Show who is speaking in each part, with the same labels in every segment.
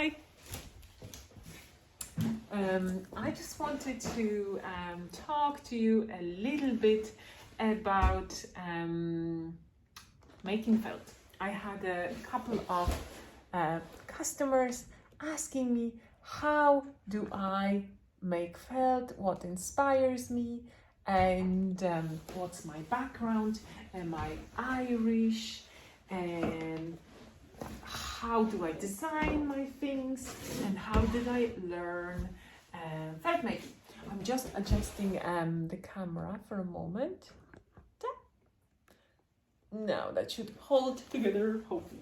Speaker 1: Hi. I just wanted to talk to you a little bit about making felt. I had a couple of customers asking me, how do I make felt, what inspires me, and what's my background, am I Irish, and how do I design my things, and how did I learn felt making. I'm just adjusting the camera for a moment. Now that should hold together, hopefully.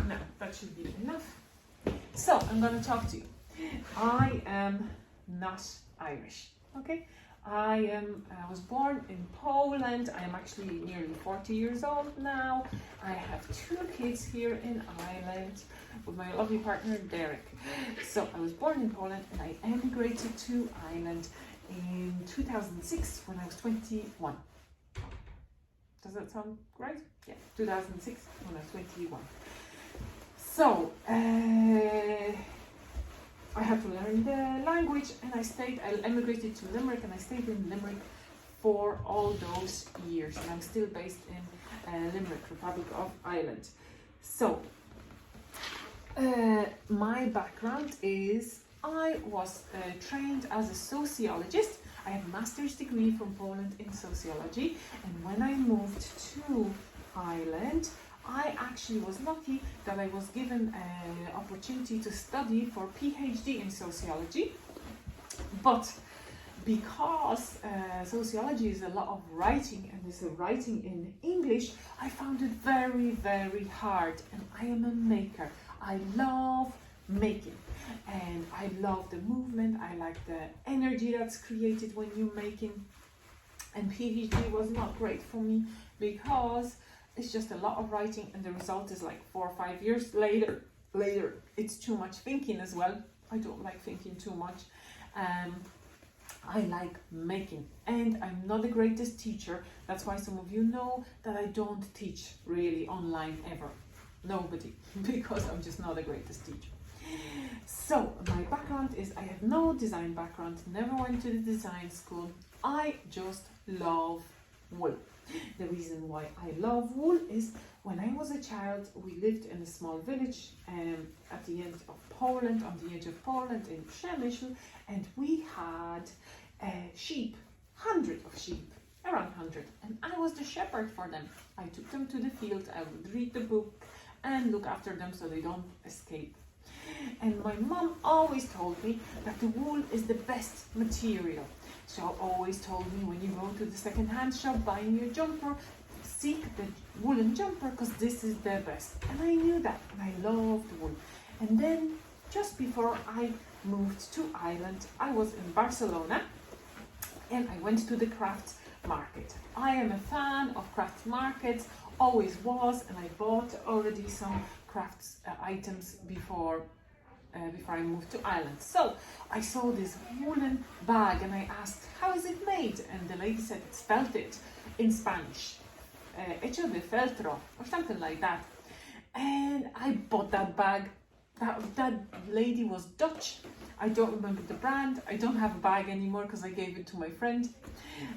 Speaker 1: Now that should be enough. So I'm going to talk to you. I am not Irish, okay? I was born in Poland. I am actually nearly 40 years old now. I have 2 kids here in Ireland with my lovely partner Derek. So I was born in Poland and I emigrated to Ireland in 2006 when I was 21. Does that sound right? Yeah, 2006 when I was 21. So I had to learn the language, and I emigrated to Limerick, and I stayed in Limerick for all those years, and I'm still based in Limerick, Republic of Ireland. So my background is I was trained as a sociologist. I have a master's degree from Poland in sociology, and when I moved to Ireland, I actually was lucky that I was given an opportunity to study for PhD in sociology. But because sociology is a lot of writing and it's a writing in English, I found it very, very hard. And I am a maker. I love making. And I love the movement. I like the energy that's created when you're making. And PhD was not great for me because it's just a lot of writing, and the result is like 4 or 5 years later. It's too much thinking as well. I don't like thinking too much. I like making, and I'm not the greatest teacher. That's why some of you know that I don't teach really online ever. Nobody, because I'm just not the greatest teacher. So my background is I have no design background, never went to the design school. I just love wool. The reason why I love wool is when I was a child, we lived in a small village at the end of Poland, on the edge of Poland in Przemysl, and we had sheep, hundreds of sheep, around 100, and I was the shepherd for them. I took them to the field, I would read the book and look after them so they don't escape. And my mom always told me that the wool is the best material. She always told me, when you go to the second-hand shop buying your jumper, seek the woolen jumper because this is the best. And I knew that, and I loved wool. And then, just before I moved to Ireland, I was in Barcelona, and I went to the crafts market. I am a fan of crafts markets, always was, and I bought already some crafts items before I moved to Ireland. So I saw this woolen bag and I asked, how is it made? And the lady said it's felted in Spanish. Hecho de feltro, or something like that. And I bought that bag. That lady was Dutch. I don't remember the brand. I don't have a bag anymore because I gave it to my friend.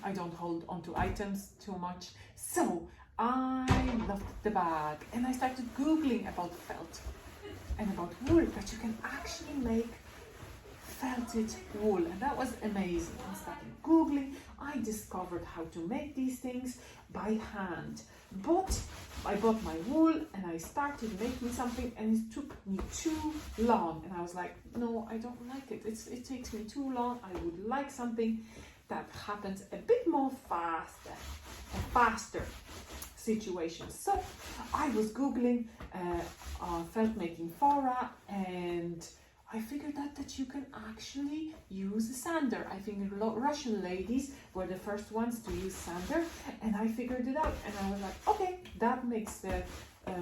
Speaker 1: I don't hold onto items too much. So I loved the bag and I started Googling about felt and about wool, that you can actually make felted wool, and that was amazing. I started Googling, I discovered how to make these things by hand. But I bought my wool and I started making something, and it took me too long, and I was like, no, I don't like it. It takes me too long. I would like something that happens a bit more faster situation. So I was Googling felt making fora, and I figured out that you can actually use a sander. I think Russian ladies were the first ones to use sander, and I figured it out, and I was like, okay, that makes the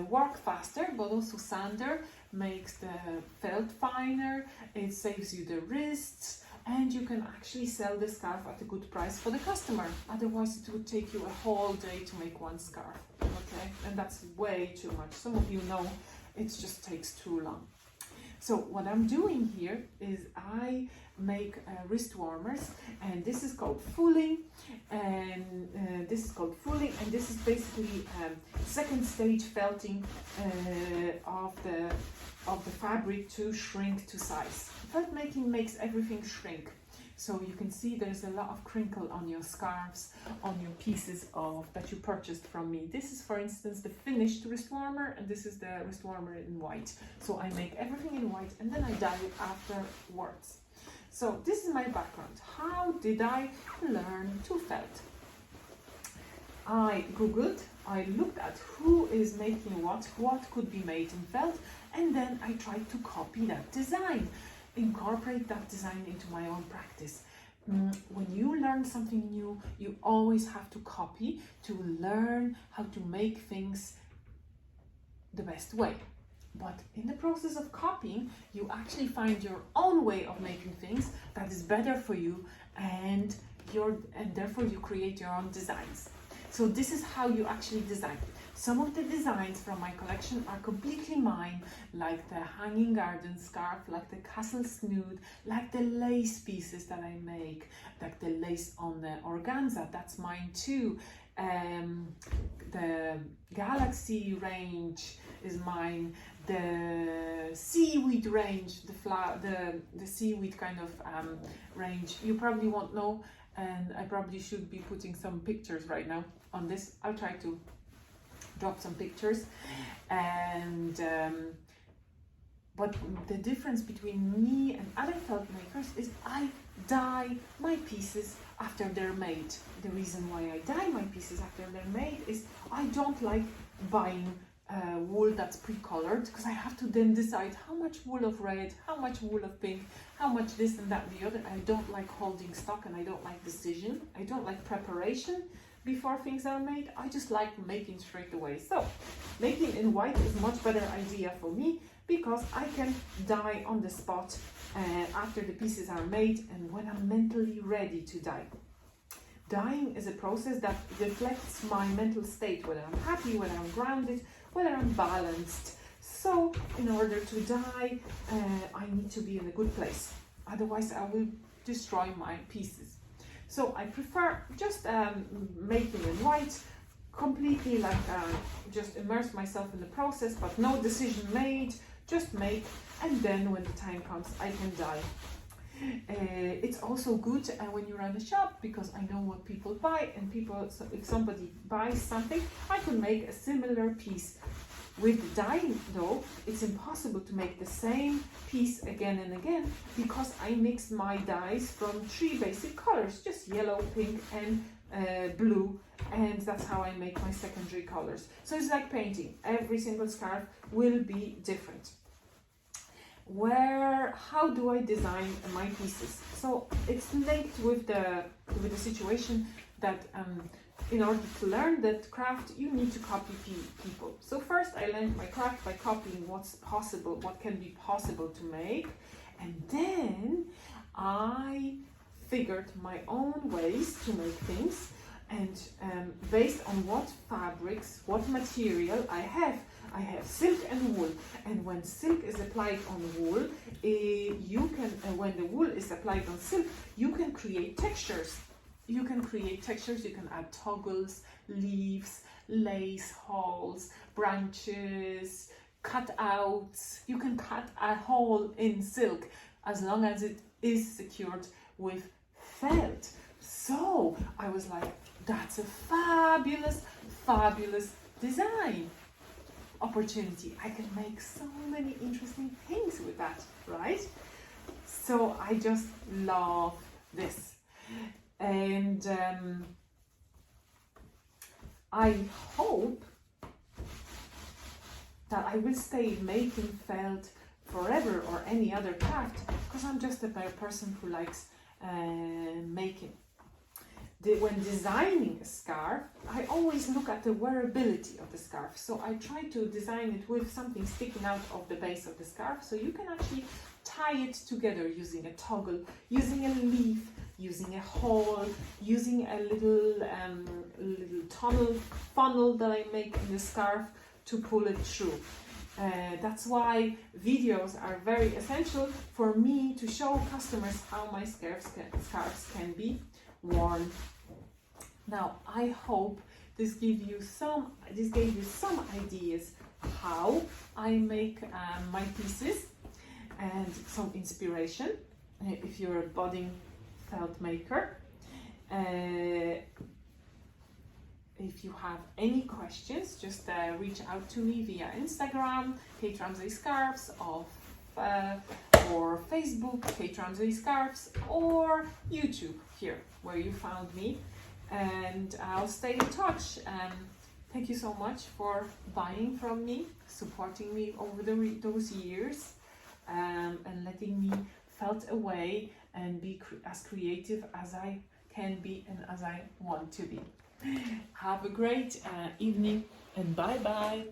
Speaker 1: work faster, but also sander makes the felt finer, it saves you the wrists, and you can actually sell the scarf at a good price for the customer. Otherwise it would take you a whole day to make one scarf, okay? And that's way too much. Some of you know it just takes too long. So what I'm doing here is I make wrist warmers, and this is called fooling, and this is basically second stage felting of the fabric to shrink to size. Felt making makes everything shrink. So you can see there's a lot of crinkle on your scarves, on your pieces that you purchased from me. This is, for instance, the finished wrist warmer, and this is the wrist warmer in white. So I make everything in white and then I dye it afterwards. So this is my background. How did I learn to felt? I googled, I looked at who is making what could be made in felt, and then I tried to copy that design, incorporate that design into my own practice. When you learn something new, you always have to copy to learn how to make things the best way. But in the process of copying, you actually find your own way of making things that is better for you, and therefore you create your own designs. So this is how you actually design. Some of the designs from my collection are completely mine, like the hanging garden scarf, like the castle snood, like the lace pieces that I make, like the lace on the organza, that's mine too. The galaxy range is mine. The seaweed range, the seaweed kind of range, you probably won't know, and I probably should be putting some pictures right now on this. I'll try to drop some pictures. And but the difference between me and other felt makers is I dye my pieces after they're made. The reason why I dye my pieces after they're made is I don't like buying wool that's pre-colored, because I have to then decide how much wool of red, how much wool of pink, how much this and that and the other. I don't like holding stock, and I don't like decision. I don't like preparation before things are made. I just like making straight away. So making in white is a much better idea for me, because I can dye on the spot after the pieces are made and when I'm mentally ready to dye. Dyeing is a process that reflects my mental state, whether I'm happy, whether I'm grounded, whether I'm balanced. So in order to dye, I need to be in a good place. Otherwise I will destroy my pieces. So I prefer just making in white, completely like just immerse myself in the process, but no decision made, just make, and then when the time comes I can dye. It's also good when you run a shop, because I know what people buy, and so if somebody buys something, I can make a similar piece. With dyeing though, it's impossible to make the same piece again and again, because I mix my dyes from 3 basic colors, just yellow, pink and blue, and that's how I make my secondary colors. So it's like painting. Every single scarf will be different. How do I design my pieces? So it's linked with the situation that in order to learn that craft, you need to copy people. So first I learned my craft by copying what's possible, what can be possible to make, and then I figured my own ways to make things, and based on what fabrics, what material I have silk and wool, and when silk is applied on wool, when the wool is applied on silk, you can create textures. You can add toggles, leaves, lace holes, branches, cutouts. You can cut a hole in silk as long as it is secured with felt. So I was like, that's a fabulous, fabulous design opportunity. I can make so many interesting things with that, right? So I just love this. And I hope that I will stay making felt forever, or any other craft, because I'm just a person who likes making. When designing a scarf, I always look at the wearability of the scarf. So I try to design it with something sticking out of the base of the scarf, so you can actually tie it together using a toggle, using a leaf, using a hole, using a little funnel that I make in the scarf to pull it through. That's why videos are very essential for me to show customers how my scarves can be worn. Now, I hope this gave you some ideas how I make my pieces, and some inspiration if you're a budding felt maker. If you have any questions, just reach out to me via Instagram, Kate Ramsey Scarves, or Facebook, Kate Ramsey Scarves, or YouTube, here where you found me, and I'll stay in touch. Thank you so much for buying from me, supporting me over those years, and letting me felt away and be as creative as I can be and as I want to be. Have a great evening, and bye bye.